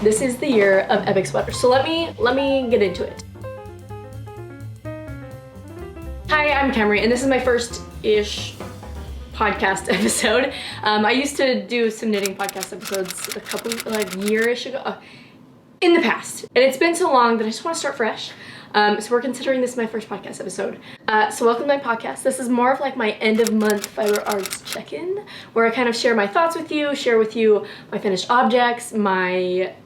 This is the year of epic sweaters. So let me get into it. Hi, I'm Chemery, and this is my first-ish podcast episode. I used to do some knitting podcast episodes a couple, year-ish ago, in the past. And it's been so long that I just want to start fresh. So we're considering this my first podcast episode. So welcome to my podcast. This is more of like my end of month fiber arts check-in, where I kind of share my thoughts with you, share with you my finished objects,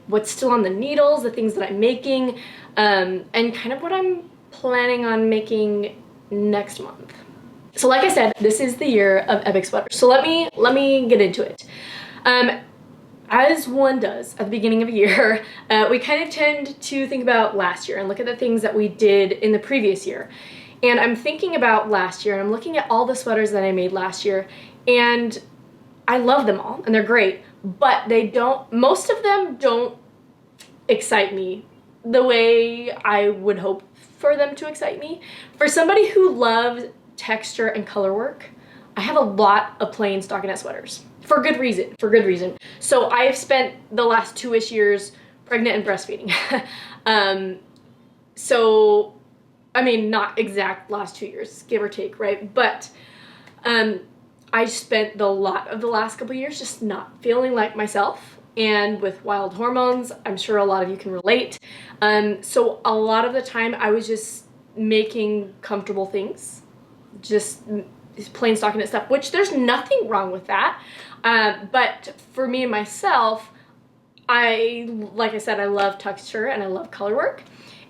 what's still on the needles, the things that I'm making, and kind of what I'm planning on making next month. So like I said, this is the year of epic sweaters. So let me get into it. As one does at the beginning of a year, we kind of tend to think about last year and look at the things that we did in the previous year. And I'm thinking about last year and I'm looking at all the sweaters that I made last year, and I love them all and they're great, but most of them don't excite me the way I would hope for them to excite me. For somebody who loves texture and color work, I have a lot of plain stockinette sweaters. For good reason. So I've spent the last 2-ish years pregnant and breastfeeding. So, I mean, not exact last 2 years, give or take, right? But I spent a lot of the last couple years just not feeling like myself. And with wild hormones, I'm sure a lot of you can relate. So a lot of the time I was just making comfortable things, just plain stockinette stuff, which there's nothing wrong with that. But for me and myself, like I said, I love texture and I love color work.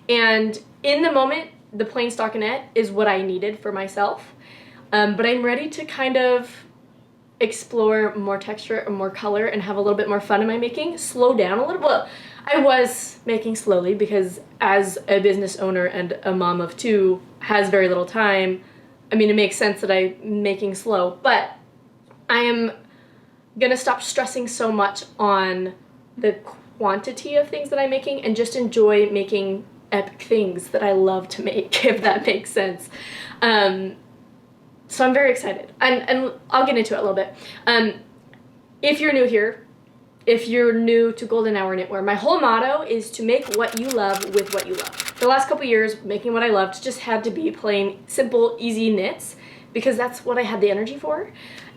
And in the moment, the plain stockinette is what I needed for myself. But I'm ready to kind of explore more texture and more color and have a little bit more fun in my making, slow down a little. Well, I was making slowly because as a business owner and a mom of 2 has very little time. I mean, it makes sense that I'm making slow, but I am gonna stop stressing so much on the quantity of things that I'm making and just enjoy making epic things that I love to make, if that makes sense. So I'm very excited, and I'll get into it a little bit. If you're new here, if you're new to Golden Hour Knitwear, my whole motto is to make what you love with what you love. For the last couple years, making what I loved just had to be plain, simple, easy knits, because that's what I had the energy for.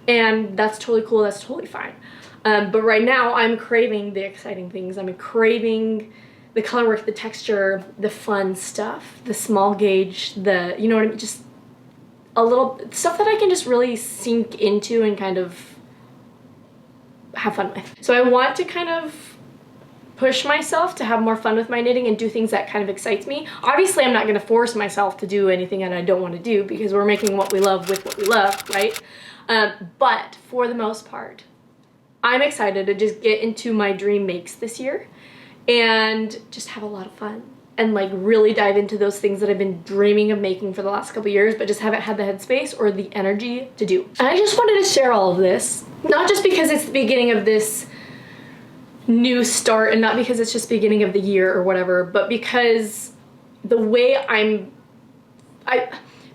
And that's totally cool, that's totally fine. But right now, I'm craving the exciting things. I'm craving the color work, the texture, the fun stuff, the small gauge, you know what I mean? Just a little stuff that I can just really sink into and kind of have fun with. So I want to kind of push myself to have more fun with my knitting and do things that kind of excites me. Obviously, I'm not going to force myself to do anything that I don't want to do because we're making what we love with what we love, right? But for the most part, I'm excited to just get into my dream makes this year and just have a lot of fun and like really dive into those things that I've been dreaming of making for the last couple years, but just haven't had the headspace or the energy to do. And I just wanted to share all of this, not just because it's the beginning of this new start and not because it's just beginning of the year or whatever, but because the way a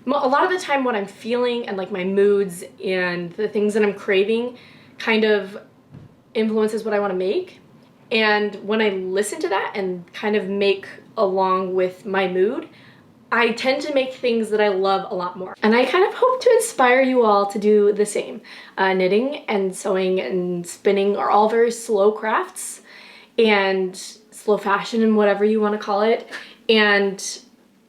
lot of the time what I'm feeling and like my moods and the things that I'm craving kind of influences what I want to make. And when I listen to that and kind of make along with my mood, I tend to make things that I love a lot more. And I kind of hope to inspire you all to do the same. Knitting and sewing and spinning are all very slow crafts and slow fashion and whatever you want to call it. And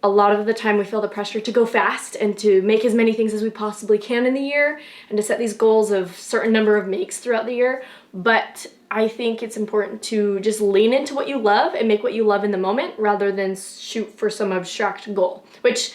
a lot of the time we feel the pressure to go fast and to make as many things as we possibly can in the year and to set these goals of certain number of makes throughout the year. But I think it's important to just lean into what you love and make what you love in the moment rather than shoot for some abstract goal, which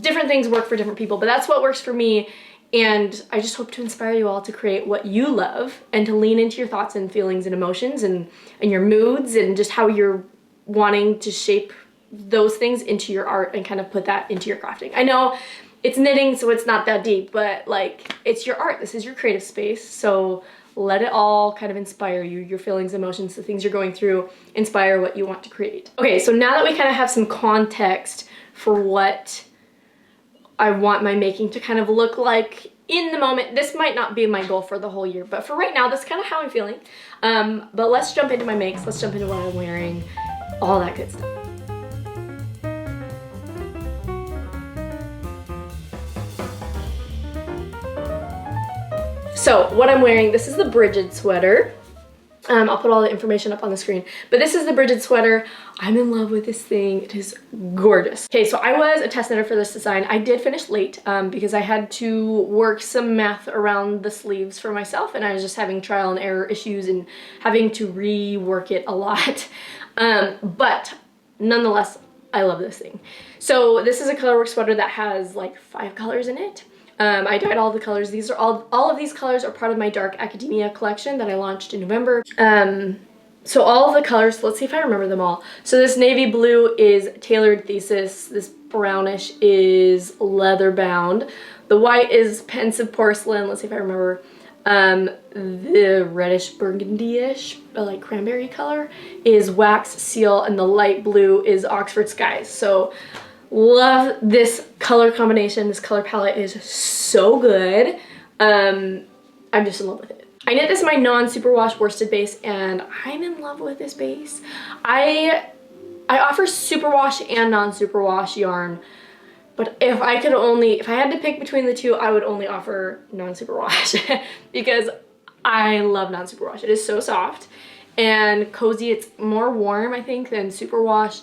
different things work for different people, but that's what works for me. And I just hope to inspire you all to create what you love and to lean into your thoughts and feelings and emotions and your moods and just how you're wanting to shape those things into your art and kind of put that into your crafting. I know it's knitting, so it's not that deep, but like it's your art. This is your creative space. So let it all kind of inspire you, your feelings, emotions, the things you're going through, inspire what you want to create. Okay, so now that we kind of have some context for what I want my making to kind of look like in the moment, this might not be my goal for the whole year, but for right now, that's kind of how I'm feeling. But let's jump into my makes. Let's jump into what I'm wearing, all that good stuff. So what I'm wearing, this is the Brigid sweater. I'll put all the information up on the screen, but this is the Brigid sweater. I'm in love with this thing. It is gorgeous. Okay, so I was a test knitter for this design. I did finish late because I had to work some math around the sleeves for myself, and I was just having trial and error issues and having to rework it a lot. But nonetheless, I love this thing. So this is a colorwork sweater that has like 5 colors in it. I dyed all the colors. These are all of these colors are part of my Dark Academia collection that I launched in November. So all of the colors, let's see if I remember them all. So this navy blue is Tailored Thesis. This brownish is Leather Bound. The white is Pensive Porcelain. Let's see if I remember. The reddish burgundy-ish, like cranberry color, is Wax Seal, and the light blue is Oxford Skies. So love this color combination. This color palette is so good. I'm just in love with it. I knit this in my non-superwash worsted base, and I'm in love with this base. I offer superwash and non-superwash yarn, but if I had to pick between the two, I would only offer non-superwash because I love non-superwash. It is so soft and cozy. It's more warm, I think, than superwash.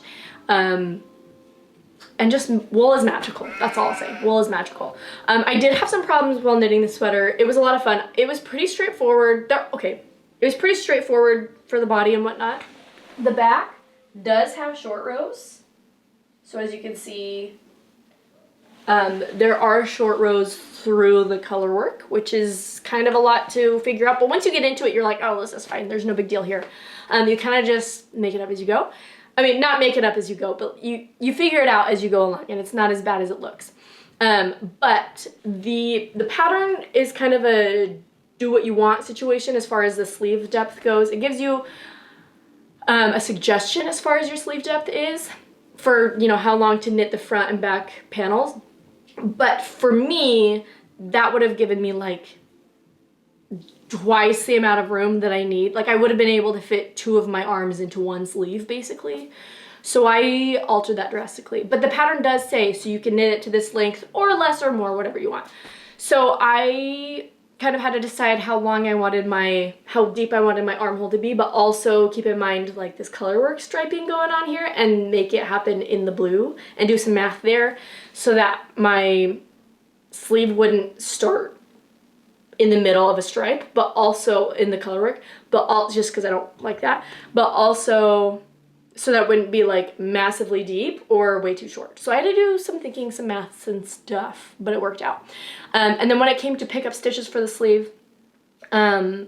And just wool is magical. That's all I'll say. Wool is magical. I did have some problems while knitting the sweater. It was a lot of fun. It was pretty straightforward. Okay, it was pretty straightforward for the body and whatnot. The back does have short rows. So as you can see, there are short rows through the color work, which is kind of a lot to figure out. But once you get into it, you're like, oh, this is fine. There's no big deal here. You kind of just make it up as you go. I mean, not make it up as you go, but you figure it out as you go along, and it's not as bad as it looks. But the pattern is kind of a do what you want situation as far as the sleeve depth goes. It gives you a suggestion as far as your sleeve depth is for, you know, how long to knit the front and back panels. But for me, that would have given me like twice the amount of room that I need. Like I would have been able to fit 2 of my arms into 1 sleeve basically. So I altered that drastically. But the pattern does say, so you can knit it to this length or less or more, whatever you want. So I kind of had to decide how deep I wanted my armhole to be, but also keep in mind like this colorwork striping going on here and make it happen in the blue and do some math there so that my sleeve wouldn't start in the middle of a stripe, but also in the colorwork, just because I don't like that, but also so that wouldn't be like massively deep or way too short. So I had to do some thinking, some maths and stuff, but it worked out. And then when it came to pick up stitches for the sleeve, I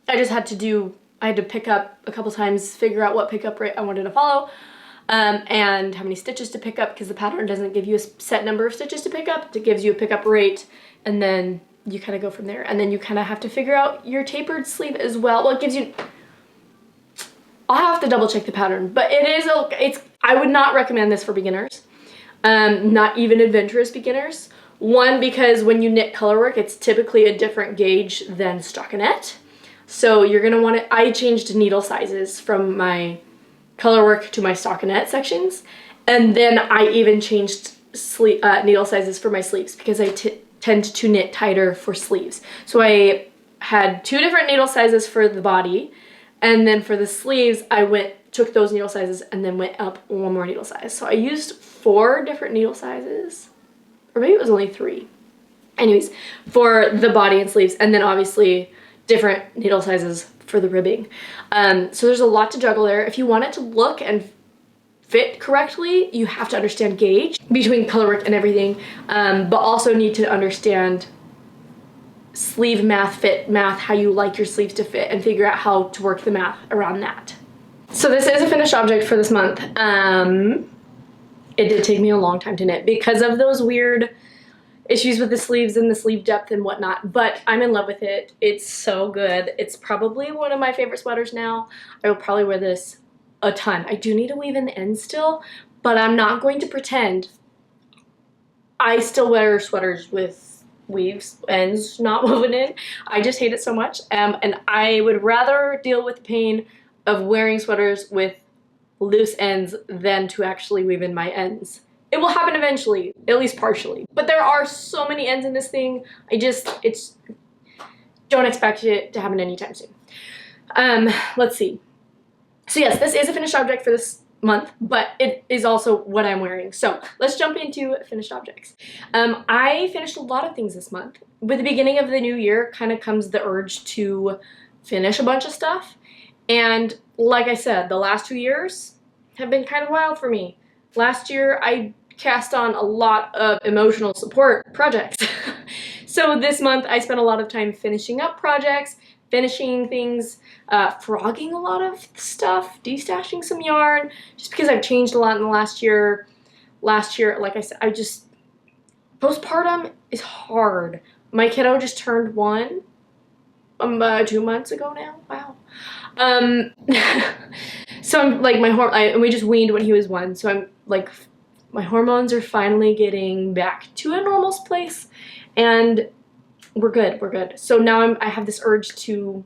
had to pick up a couple times, figure out what pickup rate I wanted to follow, and how many stitches to pick up, because the pattern doesn't give you a set number of stitches to pick up. It gives you a pickup rate, and then you kind of go from there. And then you kind of have to figure out your tapered sleeve as well. Well, it gives you, I'll have to double check the pattern, but I would not recommend this for beginners, not even adventurous beginners. One, because when you knit colorwork, it's typically a different gauge than stockinette. So you're gonna want to, I changed needle sizes from my colorwork to my stockinette sections. And then I even changed needle sizes for my sleeves because I tend to knit tighter for sleeves. So I had 2 different needle sizes for the body, and then for the sleeves I took those needle sizes and then went up 1 more needle size. So I used 4 different needle sizes, or maybe it was only 3. Anyways, for the body and sleeves, and then obviously different needle sizes for the ribbing. So there's a lot to juggle there. If you want it to look and fit correctly, you have to understand gauge between colorwork and everything, but also need to understand sleeve math, fit math, how you like your sleeves to fit, and figure out how to work the math around that. So this is a finished object for this month. It did take me a long time to knit because of those weird issues with the sleeves and the sleeve depth and whatnot, but I'm in love with it. It's so good. It's probably one of my favorite sweaters now. I will probably wear this a ton. I do need to weave in the ends still, but I'm not going to pretend. I still wear sweaters with weaves ends not woven in. I just hate it so much. And I would rather deal with the pain of wearing sweaters with loose ends than to actually weave in my ends. It will happen eventually, at least partially. But there are so many ends in this thing. Don't expect it to happen anytime soon. Let's see. So yes, this is a finished object for this month, but it is also what I'm wearing. So let's jump into finished objects. I finished a lot of things this month. With the beginning of the new year kind of comes the urge to finish a bunch of stuff. And like I said, the last 2 years have been kind of wild for me. Last year, I cast on a lot of emotional support projects. So this month, I spent a lot of time finishing up projects, finishing things, frogging a lot of stuff, destashing some yarn, just because I've changed a lot in the last year. Last year, like I said, postpartum is hard. My kiddo just turned 1 2 months ago now. Wow. So I'm like and we just weaned when he was 1. So I'm like, my hormones are finally getting back to a normal place, and we're good. So now I have this urge to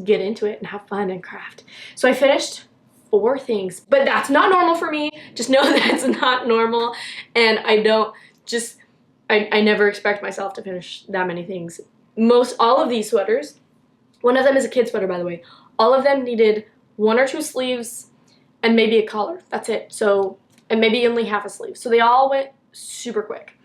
get into it and have fun and craft. So I finished 4 things, but that's not normal for me. Just know that's not normal, and I never expect myself to finish that many things. All of these sweaters, one of them is a kid sweater, by the way. All of them needed 1 or 2 sleeves and maybe a collar. That's it. So, and maybe only half a sleeve. So they all went super quick.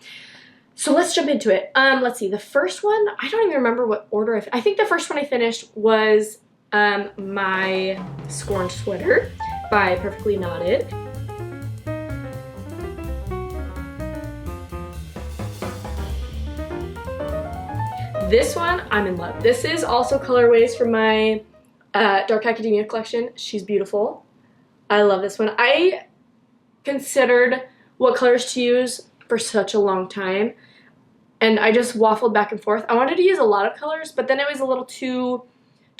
So let's jump into it. Let's see. The first one, I don't even remember what order I think the first one I finished was my Scorned Sweater by Perfectly Knotted. This one, I'm in love. This is also colorways from my Dark Academia collection. She's beautiful. I love this one. I considered what colors to use for such a long time, and I just waffled back and forth. I wanted to use a lot of colors, but then it was a little too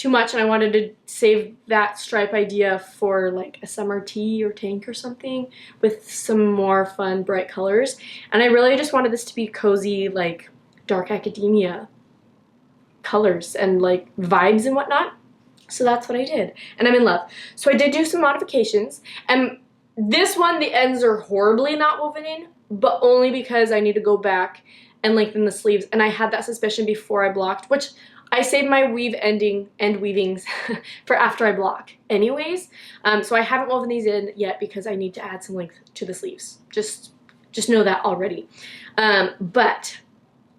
much, and I wanted to save that stripe idea for like a summer tee or tank or something with some more fun, bright colors. And I really just wanted this to be cozy, like Dark Academia colors and like vibes and whatnot. So that's what I did, and I'm in love. So I did do some modifications, and this one, the ends are horribly not woven in, but only because I need to go back and lengthen the sleeves, and I had that suspicion before I blocked, which I saved my end weavings for after I block anyways. So I haven't woven these in yet because I need to add some length to the sleeves. Just know that already. But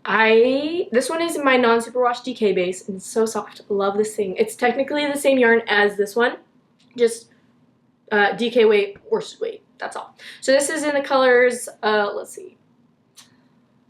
this one is my non-superwash DK base, and it's so soft. Love this thing. It's technically the same yarn as this one, just DK weight, worsted weight, that's all. So this is in the colors, let's see.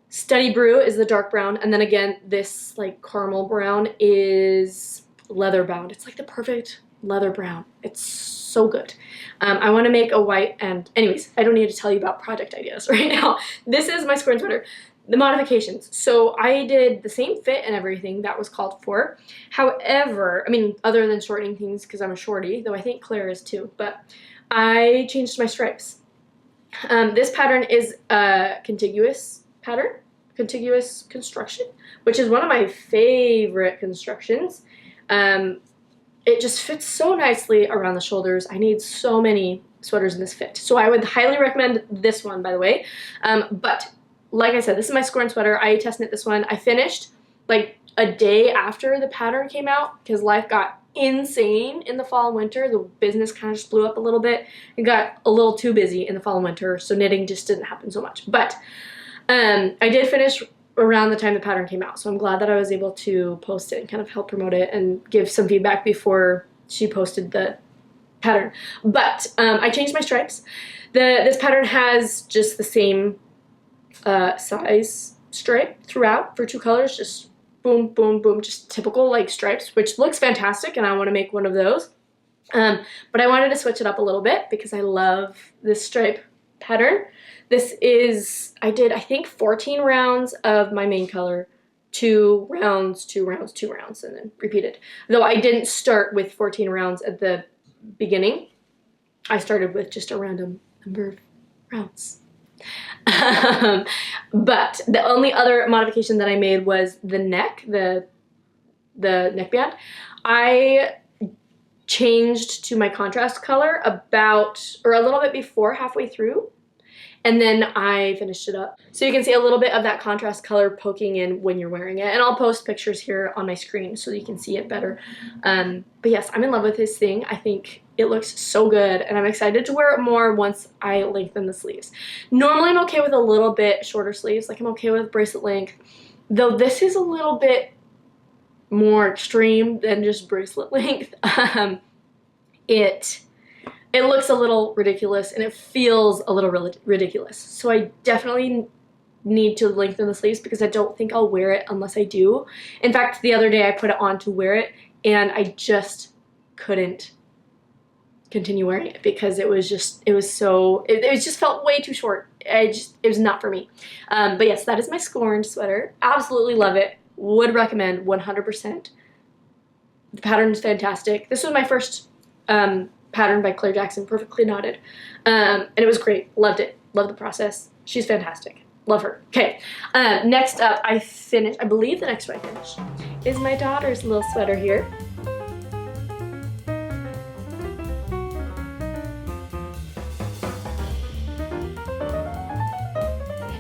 Study Brew is the dark brown, and then again, this like caramel brown is leather bound. It's like the perfect leather brown. It's so good. I want to make a white, and anyways, I don't need to tell you about project ideas right now. This is my Scorned Sweater. The modifications. So I did the same fit and everything that was called for. However, I mean, other than shortening things because I'm a shorty, though I think Claire is too, but I changed my stripes. This pattern is a contiguous pattern, contiguous construction, which is one of my favorite constructions. It just fits so nicely around the shoulders. I need so many sweaters in this fit. So I would highly recommend this one, by the way. But like I said, this is my Scorned Sweater. I test knit this one. I finished like a day after the pattern came out because life got insane in the fall and winter. The business kind of just blew up a little bit. It got a little too busy in the fall and winter, so knitting just didn't happen so much. But I did finish around the time the pattern came out, so I'm glad that I was able to post it and kind of help promote it and give some feedback before she posted the pattern. But I changed my stripes. This pattern has just the same size stripe throughout for 2 colors, just boom, boom, boom, just typical like stripes, which looks fantastic, and I want to make one of those. But I wanted to switch it up a little bit because I love this stripe pattern. This is, I did, I think 14 rounds of my main color, 2 rounds, 2 rounds, 2 rounds, and then repeated. Though I didn't start with 14 rounds at the beginning. I started with just a random number of rounds. But the only other modification that I made was the neck, the neckband. I changed to my contrast color about, or a little bit before, halfway through, and then I finished it up. So you can see a little bit of that contrast color poking in when you're wearing it, and I'll post pictures here on my screen so that you can see it better. But yes, I'm in love with this thing. I think it looks so good, and I'm excited to wear it more once I lengthen the sleeves. Normally I'm okay with a little bit shorter sleeves, like I'm okay with bracelet length, though this is a little bit more extreme than just bracelet length. It looks a little ridiculous, and it feels a little ridiculous. So I definitely need to lengthen the sleeves because I don't think I'll wear it unless I do. In fact, the other day I put it on to wear it, and I just couldn't continue wearing it because it just felt way too short. It was not for me. But yes, that is my Scorned sweater. Absolutely love it. Would recommend 100%. The pattern is fantastic. This was my first pattern by Claire Jackson, perfectly knotted. And it was great. Loved it. Loved the process. She's fantastic. Love her. Okay. Next up, I believe the next one I finished is my daughter's little sweater here.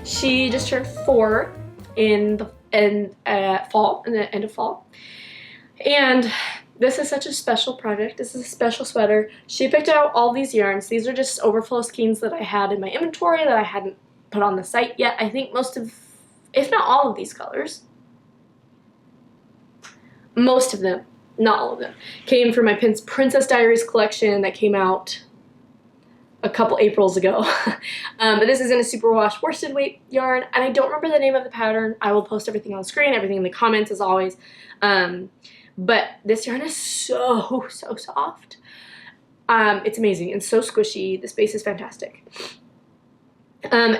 She just turned 4 in the end of fall. And this is such a special project. This is a special sweater. She picked out all these yarns. These are just overflow skeins that I had in my inventory that I hadn't put on the site yet. I think most of, if not all of these colors, most of them, not all of them, came from my Princess Diaries collection that came out a couple Aprils ago. But this is in a superwash worsted weight yarn, and I don't remember the name of the pattern. I will post everything on screen, everything in the comments as always. But this yarn is so soft. It's amazing and so squishy. The space is fantastic.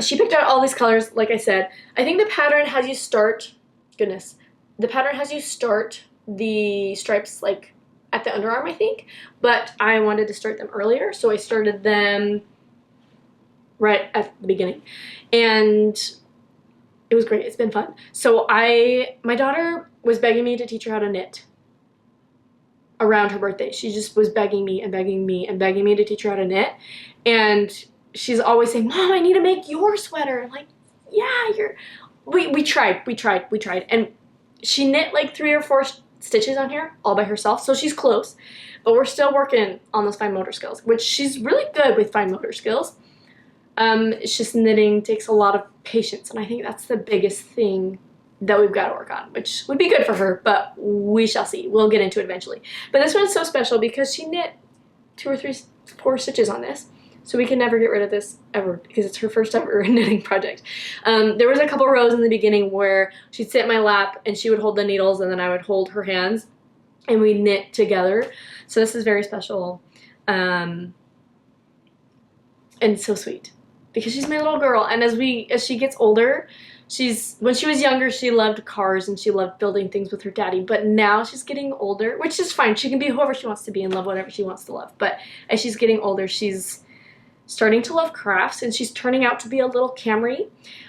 She picked out all these colors, like I said. I think the pattern has you start, the pattern has you start the stripes like at the underarm, I think, but I wanted to start them earlier, so I started them right at the beginning, and it was great. It's been fun. So my daughter was begging me to teach her how to knit around her birthday. She just was begging me and begging me and begging me to teach her how to knit, and she's always saying, "Mom, I need to make your sweater." I'm like, yeah, we tried, and she knit like 3 or 4 stitches on here all by herself, so she's close, but we're still working on those fine motor skills, which she's really good with fine motor skills. It's just knitting takes a lot of patience, and I think that's the biggest thing that we've got to work on, which would be good for her, but we shall see. We'll get into it eventually. But this one's so special because she knit 2 or 3, 4 stitches on this, so we can never get rid of this ever because it's her first ever knitting project. There was a couple rows in the beginning where she'd sit in my lap and she would hold the needles and then I would hold her hands and we'd knit together. So this is very special and so sweet because she's my little girl. And as she gets older, when she was younger, she loved cars and she loved building things with her daddy, but now she's getting older, which is fine. She can be whoever she wants to be and love whatever she wants to love. But as she's getting older, she's starting to love crafts, and she's turning out to be a little Chemery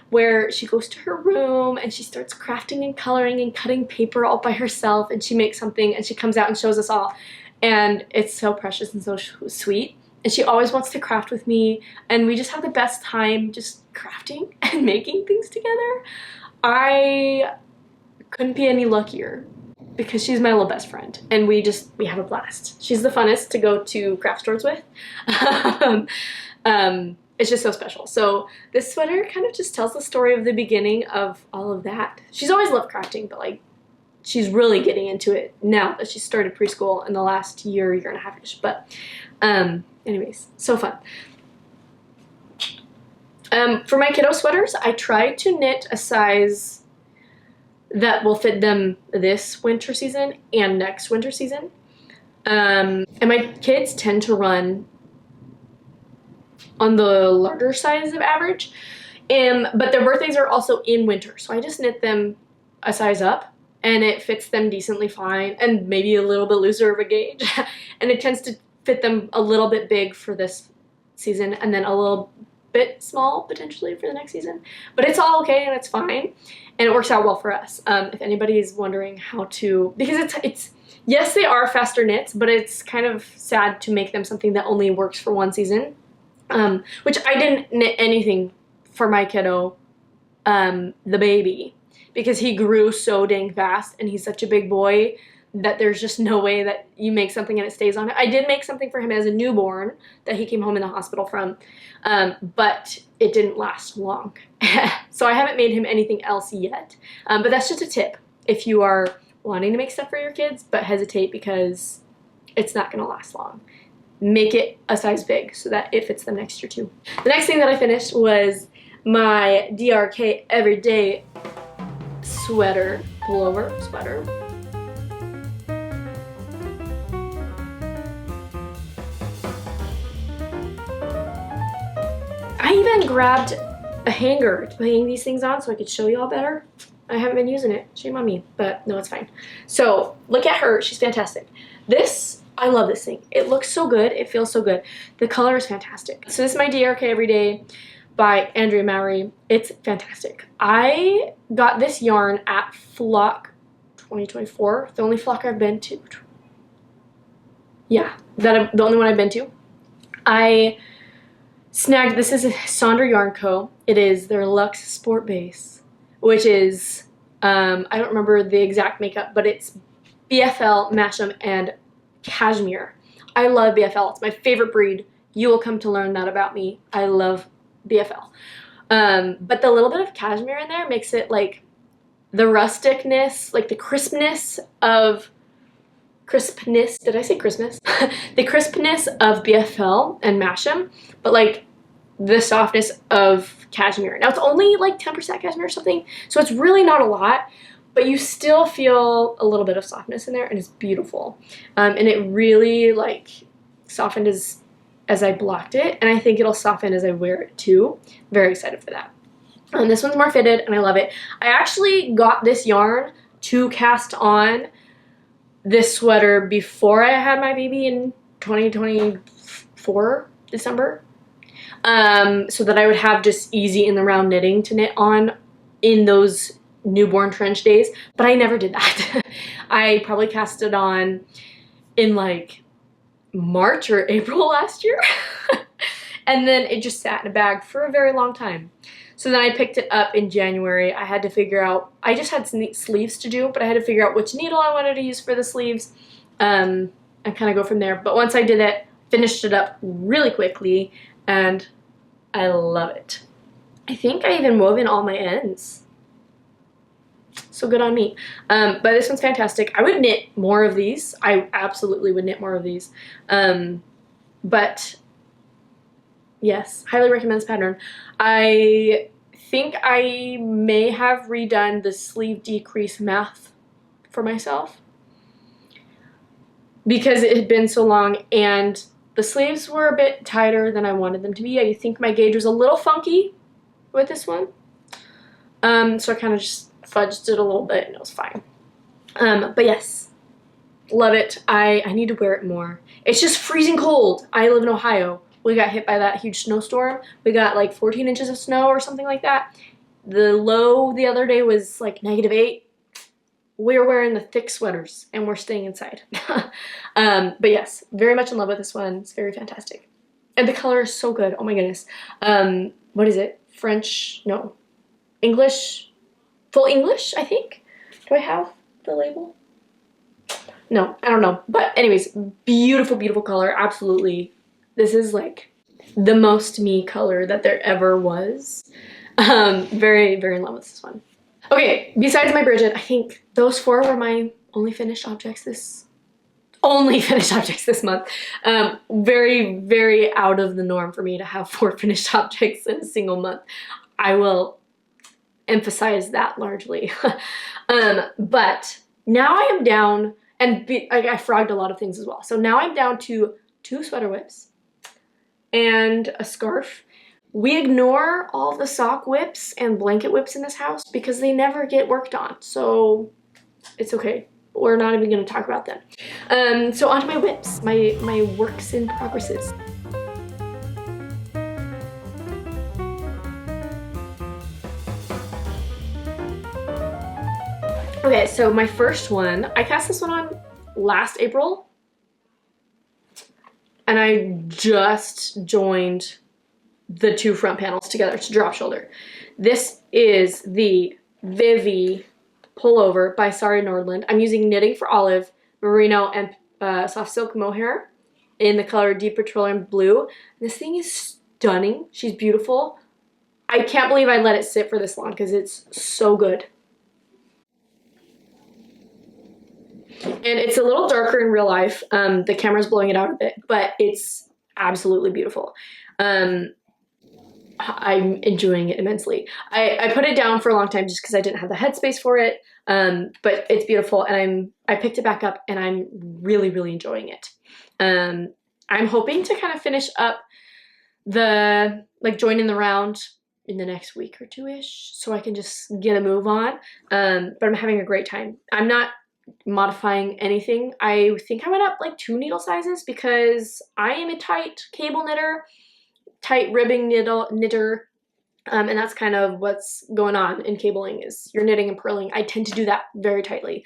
where she goes to her room and she starts crafting and coloring and cutting paper all by herself, and she makes something and she comes out and shows us all, and it's so precious and so sweet. And she always wants to craft with me, and we just have the best time just crafting and making things together. I couldn't be any luckier because she's my little best friend, and we have a blast. She's the funnest to go to craft stores with. It's just so special. So this sweater kind of just tells the story of the beginning of all of that. She's always loved crafting, but like she's really getting into it now that she started preschool in the last year and a half-ish. But anyways, so fun. For my kiddo sweaters, I tried to knit a size that will fit them this winter season and next winter season. And my kids tend to run on the larger size of average, but their birthdays are also in winter, so I just knit them a size up, and it fits them decently fine, and maybe a little bit looser of a gauge, and it tends to fit them a little bit big for this season, and then a little bit small potentially for the next season, but it's all okay and it's fine, and it works out well for us. If anybody is wondering how to, because it's yes, they are faster knits, but it's kind of sad to make them something that only works for one season, which I didn't knit anything for my kiddo, the baby, because he grew so dang fast and he's such a big boy that there's just no way that you make something and it stays on it. I did make something for him as a newborn that he came home in the hospital from, but it didn't last long. So I haven't made him anything else yet. But that's just a tip if you are wanting to make stuff for your kids, but hesitate because it's not going to last long. Make it a size big so that it fits them next year too. The next thing that I finished was my DRK Everyday Sweater, Pullover sweater. I even grabbed a hanger to hang these things on so I could show you all better. I haven't been using it. Shame on me, but no, it's fine. So look at her. She's fantastic. This, I love this thing. It looks so good. It feels so good. The color is fantastic. So this is my DRK Everyday by Andrea Mowry. It's fantastic. I got this yarn at Flock 2024. The only Flock I've been to. Yeah, the only one I've been to. I snagged, this is a Sonder Yarn Co. It is their Luxe Sport Base, which is, I don't remember the exact makeup, but it's BFL, Masham, and Cashmere. I love BFL. It's my favorite breed. You will come to learn that about me. I love BFL. But the little bit of cashmere in there makes it like the rusticness, like the crispness, did I say Christmas? The crispness of BFL and Masham, but like the softness of cashmere. Now it's only like 10% cashmere or something, so it's really not a lot, but you still feel a little bit of softness in there, and it's beautiful. And it really like softened as I blocked it, and I think it'll soften as I wear it too. Very excited for that. And this one's more fitted, and I love it. I actually got this yarn to cast on this sweater before I had my baby in 2024, December. So that I would have just easy in the round knitting to knit on in those newborn trench days, but I never did that. I probably cast it on in like March or April last year. And then it just sat in a bag for a very long time. So then I picked it up in January. I had to figure out, I just had sleeves to do, but I had to figure out which needle I wanted to use for the sleeves, and kind of go from there. But once I did it, finished it up really quickly, and I love it. I think I even wove in all my ends. So good on me. But this one's fantastic. I would knit more of these. I absolutely would knit more of these. But yes, highly recommend this pattern. I think I may have redone the sleeve decrease math for myself because it had been so long, and the sleeves were a bit tighter than I wanted them to be. I think my gauge was a little funky with this one. So I kind of just fudged it a little bit and it was fine. But yes, love it. I need to wear it more. It's just freezing cold. I live in Ohio. We got hit by that huge snowstorm. We got like 14 inches of snow or something like that. The low the other day was like -8. We're wearing the thick sweaters and we're staying inside. But yes, very much in love with this one. It's very fantastic. And the color is so good. Oh my goodness. What is it? French? No. English? Full English, I think? Do I have the label? No, I don't know. But anyways, beautiful, beautiful color. Absolutely. This is like the most me color that there ever was. Very, very in love with this one. Okay, besides my Brigid, I think those 4 were my only finished objects this month. Very, very out of the norm for me to have 4 finished objects in a single month. I will emphasize that largely. But now I am down, and I frogged a lot of things as well. So now I'm down to 2 sweater whips and a scarf. We ignore all the sock whips and blanket whips in this house because they never get worked on. So it's okay. We're not even going to talk about them. So onto my whips, my works in progresses. Okay, so my first one, I cast this one on last April, and I just joined the two front panels together to drop shoulder. This is the Vivi Pullover by Sari Nordlund. I'm using Knitting for Olive, Merino, and Soft Silk Mohair in the color Deep Petroleum Blue. This thing is stunning. She's beautiful. I can't believe I let it sit for this long because it's so good. And it's a little darker in real life. The camera's blowing it out a bit, but it's absolutely beautiful. I'm enjoying it immensely. I put it down for a long time just because I didn't have the headspace for it, but it's beautiful, and I picked it back up, and I'm really, really enjoying it. I'm hoping to kind of finish up the, like, joining the round in the next week or two-ish, so I can just get a move on, but I'm having a great time. I'm not modifying anything. I think I went up like 2 needle sizes because I am a tight cable knitter, tight ribbing knitter, and that's kind of what's going on in cabling is you're knitting and purling. I tend to do that very tightly.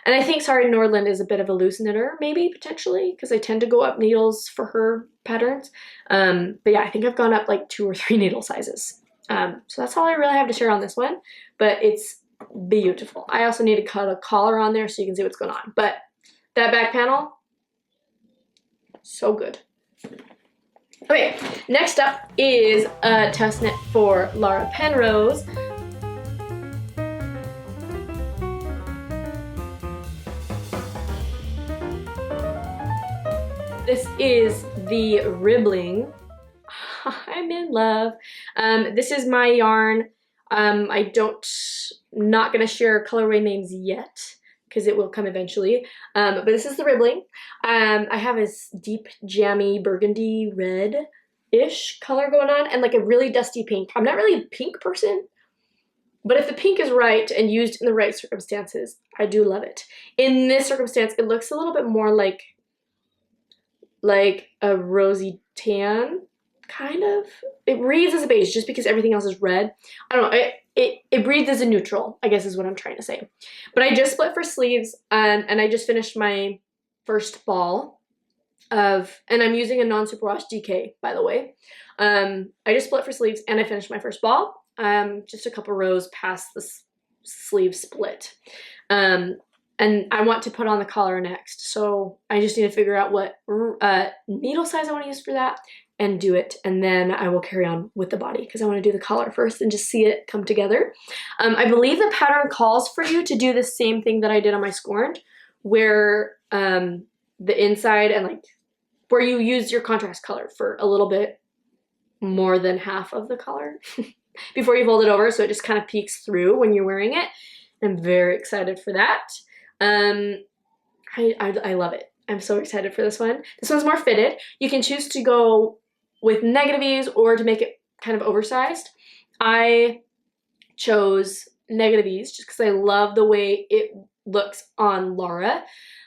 And I think Sari Nordlund is a bit of a loose knitter, maybe, potentially, because I tend to go up needles for her patterns. But yeah, I think I've gone up like 2 or 3 needle sizes. So that's all I really have to share on this one, but it's beautiful. I also need to cut a collar on there so you can see what's going on. But that back panel, so good. Okay, next up is a test knit for Laura Penrose. This is the Ribling. I'm in love. This is my yarn. Not gonna share colorway names yet because it will come eventually. But this is the Ribling. I have this deep jammy burgundy red-ish color going on and like a really dusty pink. I'm not really a pink person, but if the pink is right and used in the right circumstances, I do love it. In this circumstance, it looks a little bit more like a rosy tan, kind of. It reads as a beige just because everything else is red. I don't know. It reads as a neutral, I guess is what I'm trying to say. But I just split for sleeves, and I just finished my first ball of, and I'm using a non-superwash DK, by the way. I just split for sleeves, and I finished my first ball, just a couple rows past the sleeve split. And I want to put on the collar next, so I just need to figure out what needle size I want to use for that and do it, and then I will carry on with the body because I want to do the collar first and just see it come together. I believe the pattern calls for you to do the same thing that I did on my Scorned, where the inside and like where you use your contrast color for a little bit more than half of the color before you fold it over, so it just kind of peeks through when you're wearing it. I'm very excited for that. I love it. I'm so excited for this one. This one's more fitted. You can choose to go with negative ease or to make it kind of oversized. I chose negative ease just because I love the way it looks on Laura.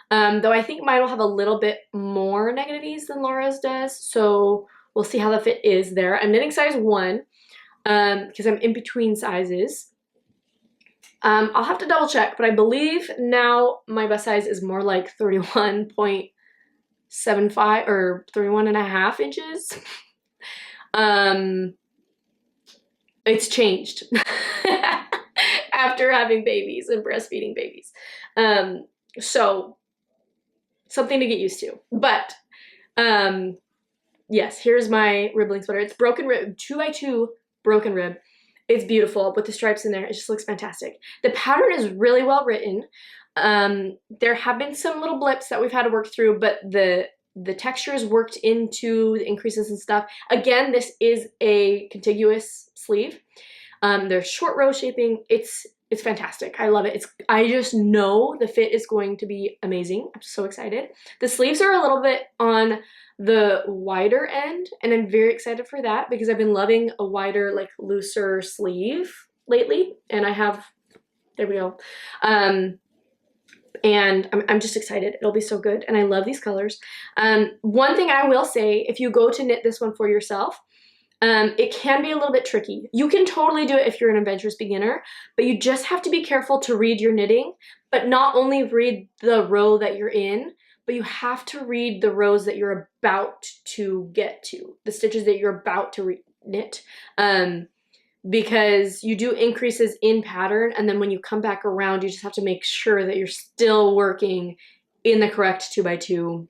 Though I think mine will have a little bit more negative ease than Laura's does, so we'll see how the fit is there. I'm knitting size 1 because I'm in between sizes. I'll have to double check, but I believe now my bust size is more like 31.75 or 31.5 inches. It's changed after having babies and breastfeeding babies. So something to get used to. But yes, here's my Ribling sweater. It's broken rib, 2x2 broken rib. It's beautiful with the stripes in there. It just looks fantastic. The pattern is really well written. There have been some little blips that we've had to work through, but the texture is worked into the increases and stuff. Again, this is a contiguous sleeve. There's short row shaping. It's fantastic. I love it. I just know the fit is going to be amazing. I'm so excited. The sleeves are a little bit on the wider end, and I'm very excited for that because I've been loving a wider, like looser sleeve lately, and I have, there we go. And I'm just excited. It'll be so good, and I love these colors. One thing I will say, if you go to knit this one for yourself, It can be a little bit tricky. You can totally do it if you're an adventurous beginner, but you just have to be careful to read your knitting, but not only read the row that you're in, but you have to read the rows that you're about to get to, the stitches that you're about to knit. Because you do increases in pattern, and then when you come back around, you just have to make sure that you're still working in the correct 2x2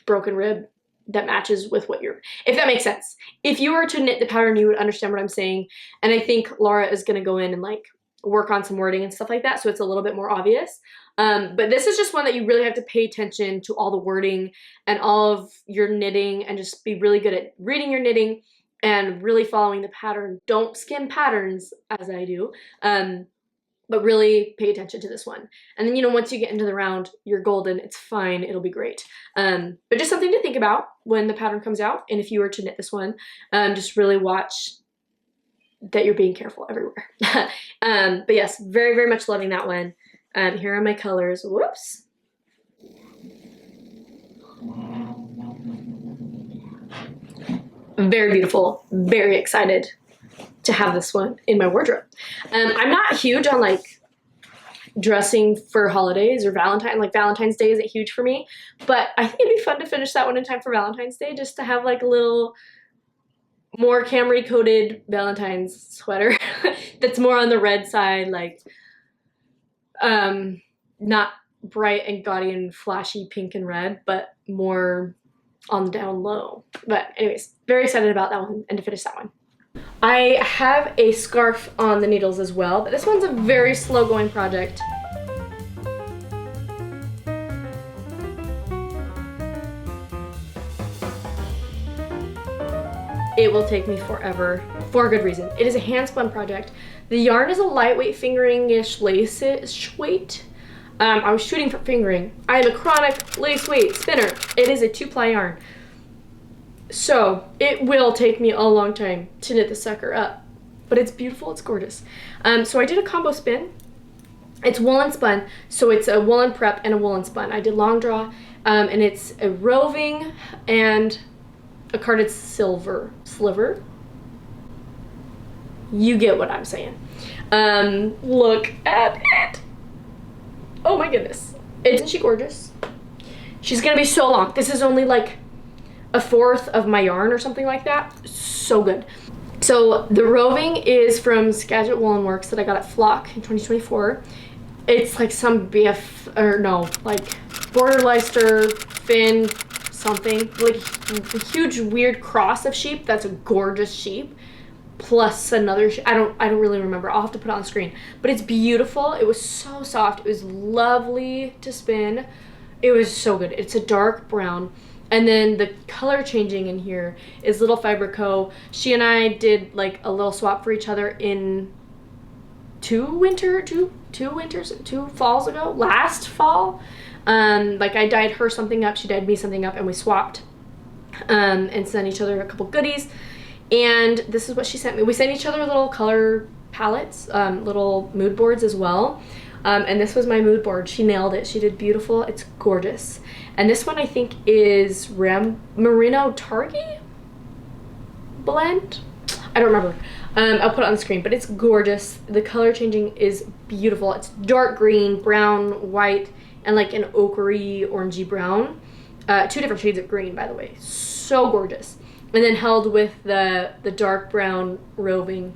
broken rib that matches with what you're, if that makes sense. If you were to knit the pattern, you would understand what I'm saying. And I think Laura is going to go in and like work on some wording and stuff like that, so it's a little bit more obvious. But this is just one that you really have to pay attention to all the wording and all of your knitting, and just be really good at reading your knitting and really following the pattern. Don't skim patterns as I do, but really pay attention to this one. And then, you know, once you get into the round, you're golden. It's fine. It'll be great. But just something to think about when the pattern comes out. And if you were to knit this one, just really watch that you're being careful everywhere. But yes, very, very much loving that one. Here are my colors. Whoops. Very beautiful. Very excited to have this one in my wardrobe. I'm not huge on like dressing for holidays or Valentine's Day isn't huge for me, but I think it'd be fun to finish that one in time for Valentine's Day, just to have like a little more Camry coated Valentine's sweater that's more on the red side, like not bright and gaudy and flashy pink and red, but more on the down low. But anyways, very excited about that one and to finish that one. I have a scarf on the needles as well, but this one's a very slow going project. It will take me forever, for a good reason. It is a hand spun project. The yarn is a lightweight fingering-ish lace weight. I was shooting for fingering. I am a chronic lace weight spinner. It is a 2-ply yarn. So it will take me a long time to knit the sucker up, but it's beautiful, it's gorgeous. So I did a combo spin. It's woolen spun, so it's a woolen prep and a woolen spun. I did long draw, and it's a roving and a carded sliver. You get what I'm saying. Look at it. Oh my goodness. Isn't she gorgeous? She's gonna be so long. This is only like a fourth of my yarn or something like that. So good. So the roving is from Skagit Woolen Works that I got at Flock in 2024. It's like some BF, or no, like Border Leicester, Finn, something. Like a huge weird cross of sheep. That's a gorgeous sheep. Plus another, I don't really remember. I'll have to put it on the screen. But it's beautiful. It was so soft. It was lovely to spin. It was so good. It's a dark brown. And then the color changing in here is Little Fiber Co. She and I did like a little swap for each other in two falls ago, last fall. Like I dyed her something up, she dyed me something up, and we swapped and sent each other a couple goodies. And this is what she sent me. We sent each other little color palettes, little mood boards as well. And this was my mood board. She nailed it. She did beautiful. It's gorgeous. And this one I think is Merino Targi blend. I don't remember. I'll put it on the screen, but it's gorgeous. The color changing is beautiful. It's dark green, brown, white, and like an ochre orangey brown. 2 different shades of green, by the way. So gorgeous. And then held with the dark brown roving.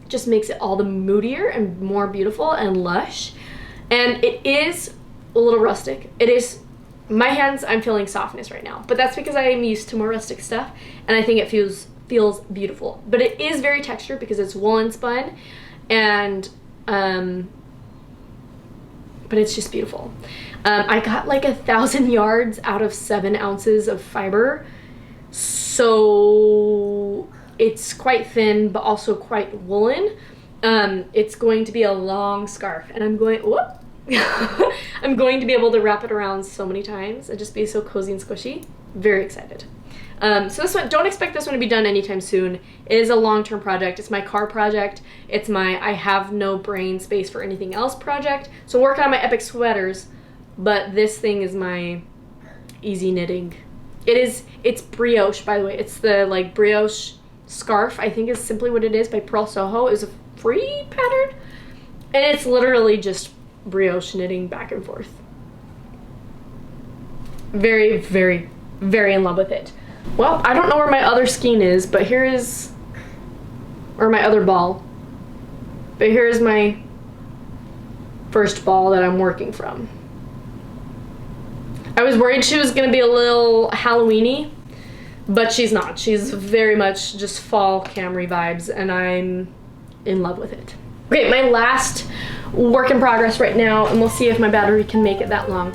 Just makes it all the moodier and more beautiful and lush. And it is a little rustic. It is, my hands, I'm feeling softness right now, but that's because I am used to more rustic stuff, and I think it feels beautiful. But it is very textured because it's woolen spun, and but it's just beautiful. I got like 1,000 yards out of 7 ounces of fiber, so it's quite thin but also quite woolen. It's going to be a long scarf, and I'm going to be able to wrap it around so many times and just be so cozy and squishy. Very excited. So this one, don't expect this one to be done anytime soon. It is a long-term project. It's my car project. It's my I have no brain space for anything else project. So I'm working on my epic sweaters, but this thing is my easy knitting. It's brioche, by the way. It's the like brioche Scarf, I think is simply what it is, by Pearl Soho. Is a free pattern. And it's literally just brioche knitting back and forth. Very, very, very in love with it. Well, I don't know where my other skein is, but here is, or my other ball. But here's my first ball that I'm working from. I was worried she was gonna be a little Halloween-y, but she's not. She's very much just fall Camry vibes, and I'm in love with it. Okay, my last work in progress right now, and we'll see if my battery can make it that long.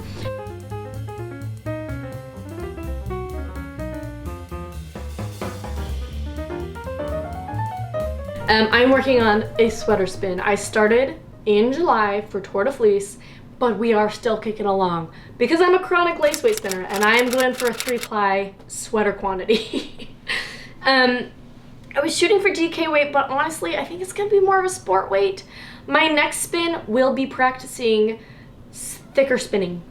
I'm working on a sweater spin. I started in July for Tour de Fleece, but we are still kicking along because I'm a chronic lace weight spinner and I am going for a 3-ply sweater quantity. I was shooting for DK weight, but honestly, I think it's gonna be more of a sport weight. My next spin will be practicing thicker spinning.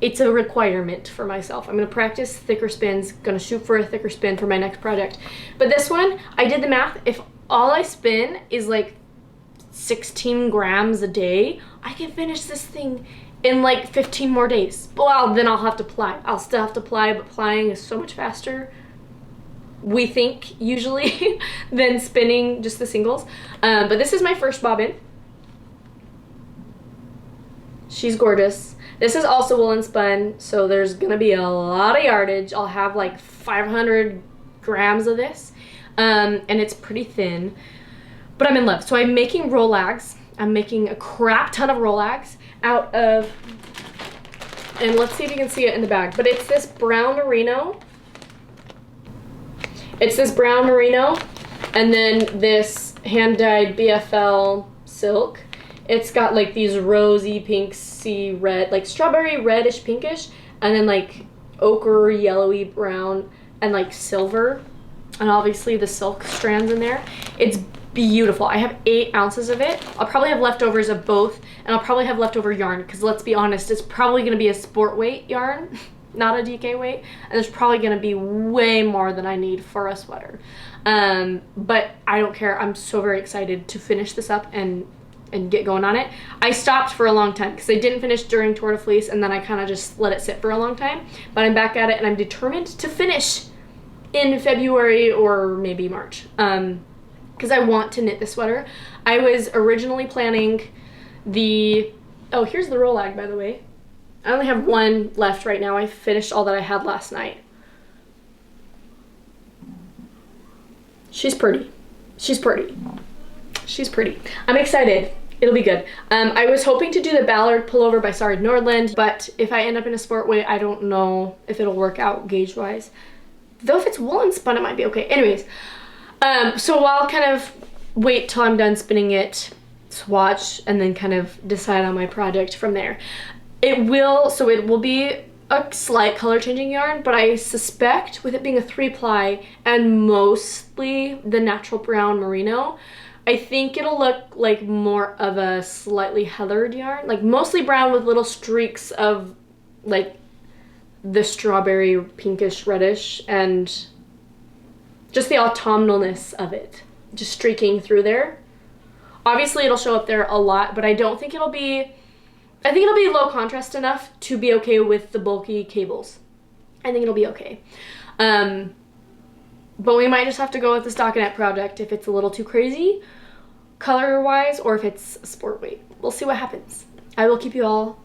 It's a requirement for myself. I'm gonna practice thicker spins, gonna shoot for a thicker spin for my next project. But this one, I did the math. If all I spin is like 16 grams a day, I can finish this thing in like 15 more days. Well, then I'll have to ply. I'll still have to ply, but plying is so much faster, we think, usually, than spinning just the singles. But this is my first bobbin. She's gorgeous. This is also woolen spun, so there's gonna be a lot of yardage. I'll have like 500 grams of this, and it's pretty thin, but I'm in love. So I'm making rollags. I'm making a crap ton of rollags out of, and let's see if you can see it in the bag, but it's this brown merino. It's this brown merino, and then this hand-dyed BFL silk. It's got like these rosy, pinksy red, like strawberry reddish pinkish, and then like ochre, yellowy brown, and like silver, and obviously the silk strands in there. It's beautiful. I have 8 ounces of it. I'll probably have leftovers of both, and I'll probably have leftover yarn, because let's be honest, it's probably going to be a sport weight yarn, not a DK weight, and there's probably going to be way more than I need for a sweater. But I don't care. I'm so very excited to finish this up and get going on it. I stopped for a long time because I didn't finish during Tour de Fleece, and then I kind of just let it sit for a long time, but I'm back at it and I'm determined to finish in February or maybe March, because I want to knit the sweater. I was originally planning the, oh, here's the rollag, by the way. I only have 1 left right now. I finished all that I had last night. She's pretty. She's pretty. She's pretty. I'm excited. It'll be good. I was hoping to do the Ballard pullover by Sari Nordlund, but if I end up in a sport weight, I don't know if it'll work out gauge-wise. Though if it's woolen spun, it might be okay. Anyways, so I'll kind of wait till I'm done spinning it, swatch, and then kind of decide on my project from there. It will be a slight color changing yarn, but I suspect with it being a 3-ply and mostly the natural brown merino, I think it'll look like more of a slightly heathered yarn, like mostly brown with little streaks of like the strawberry pinkish reddish and just the autumnalness of it just streaking through there. Obviously it'll show up there a lot, but I don't think it'll be, I think it'll be low contrast enough to be okay with the bulky cables. I think it'll be okay. But we might just have to go with the stockinette project if it's a little too crazy color wise, or if it's sport weight. We'll see what happens. I will keep you all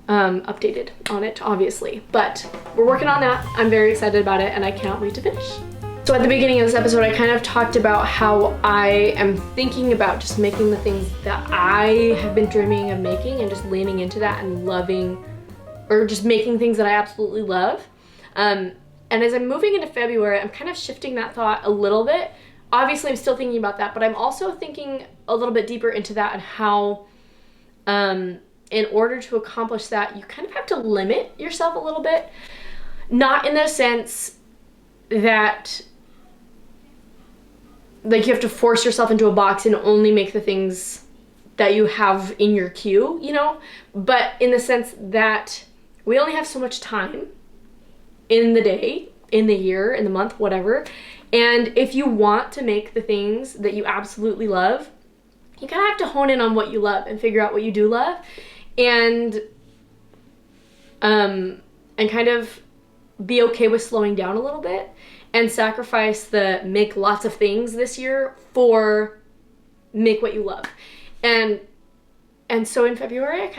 updated on it, obviously, but we're working on that. I'm very excited about it and I cannot wait to finish. So at the beginning of this episode, I kind of talked about how I am thinking about just making the things that I have been dreaming of making and just leaning into that and loving, or just making things that I absolutely love. And as I'm moving into February, I'm kind of shifting that thought a little bit. Obviously, I'm still thinking about that, but I'm also thinking a little bit deeper into that and how, in order to accomplish that, you kind of have to limit yourself a little bit. Not in the sense that, like, you have to force yourself into a box and only make the things that you have in your queue, you know? But in the sense that we only have so much time in the day, in the year, in the month, whatever, And if you want to make the things that you absolutely love, you kind of have to hone in on what you love and figure out what you do love, and kind of be okay with slowing down a little bit and sacrifice the make lots of things this year for make what you love. And so in February,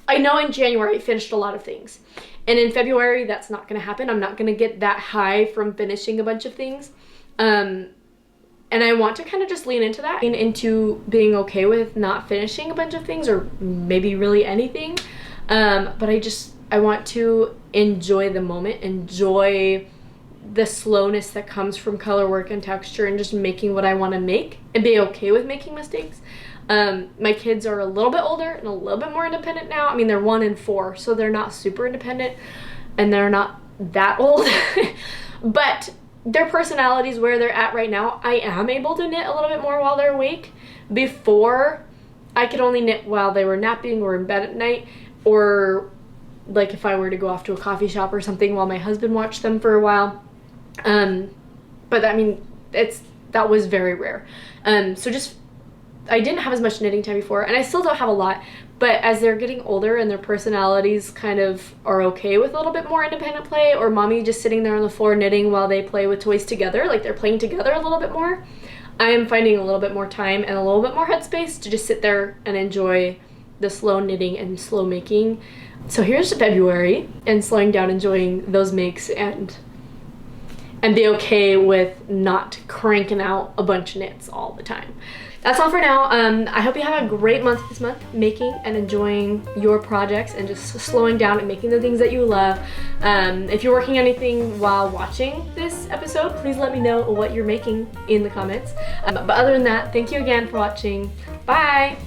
I know in January I finished a lot of things. And in February, that's not gonna happen. I'm not gonna get that high from finishing a bunch of things. And I want to kind of just lean into that, into being okay with not finishing a bunch of things, or maybe really anything. But I want to enjoy the moment, enjoy the slowness that comes from color work and texture, and just making what I want to make and be okay with making mistakes. My kids are a little bit older and a little bit more independent now. I mean, they're 1 and 4, so they're not super independent and they're not that old, but their personalities where they're at right now, I am able to knit a little bit more while they're awake. Before, I could only knit while they were napping or in bed at night, or like if I were to go off to a coffee shop or something while my husband watched them for a while. But I mean, that was very rare. I didn't have as much knitting time before, and I still don't have a lot, but as they're getting older and their personalities kind of are okay with a little bit more independent play, or mommy just sitting there on the floor knitting while they play with toys together, like they're playing together a little bit more, I am finding a little bit more time and a little bit more headspace to just sit there and enjoy the slow knitting and slow making. So here's February, and slowing down, enjoying those makes, and be okay with not cranking out a bunch of knits all the time. That's all for now. I hope you have a great month this month, making and enjoying your projects and just slowing down and making the things that you love. If you're working on anything while watching this episode, please let me know what you're making in the comments. But other than that, thank you again for watching. Bye!